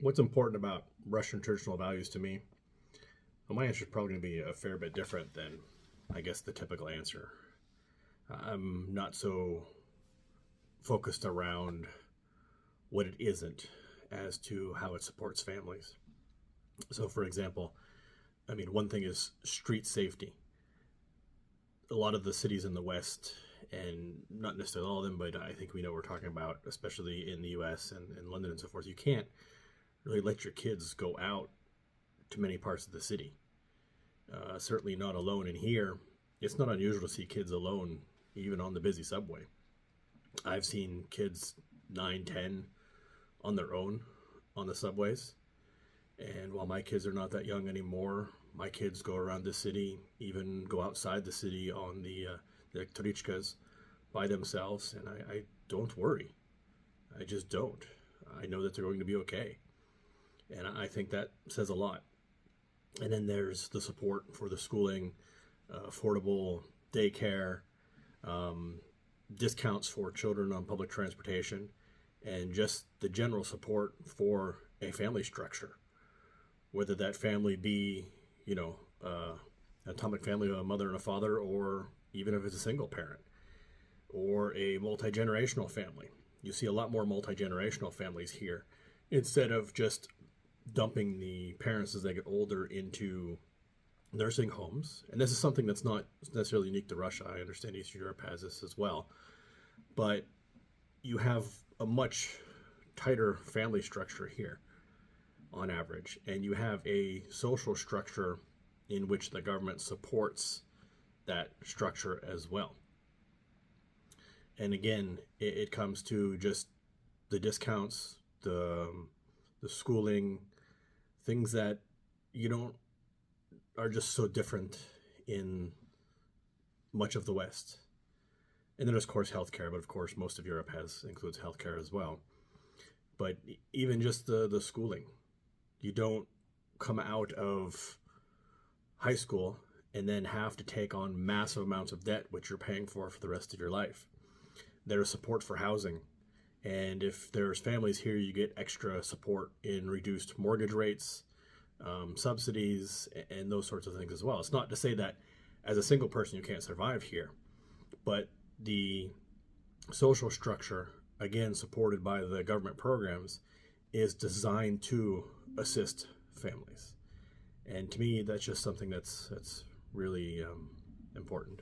What's important about Russian traditional values to me? Well, my answer is probably going to be a fair bit different than, I guess, the typical answer. I'm not so focused around what it isn't as to how it supports families. So, for example, one thing is street safety. A lot of the cities in the West, and not necessarily all of them, but I think we know what we're talking about, especially in the US and London and so forth, you can't really let your kids go out to many parts of the city. Certainly not alone. In here, it's not unusual to see kids alone, even on the busy subway. I've seen kids 9, 10 on their own on the subways. And while my kids are not that young anymore, my kids go around the city, even go outside the city on the elektrichkas by themselves. And I don't worry. I just don't. I know that they're going to be okay. And I think that says a lot. And then there's the support for the schooling, affordable daycare, discounts for children on public transportation, and just the general support for a family structure. Whether that family be, an atomic family of a mother and a father, or even if it's a single parent, or a multi-generational family. You see a lot more multi-generational families here instead of just dumping the parents as they get older into nursing homes. And this is something that's not necessarily unique to Russia. I understand Eastern Europe has this as well. But you have a much tighter family structure here on average. And you have a social structure in which the government supports that structure as well. And again, it comes to just the discounts, the schooling, things that you don't are just so different in much of the West. And then, of course, healthcare. But of course, most of Europe includes healthcare as well. But even just the schooling, you don't come out of high school and then have to take on massive amounts of debt, which you're paying for the rest of your life. There's support for housing. And if there's families here, you get extra support in reduced mortgage rates, subsidies, and those sorts of things as well. It's not to say that as a single person you can't survive here, but the social structure, again supported by the government programs, is designed to assist families. And to me, that's just something that's really important.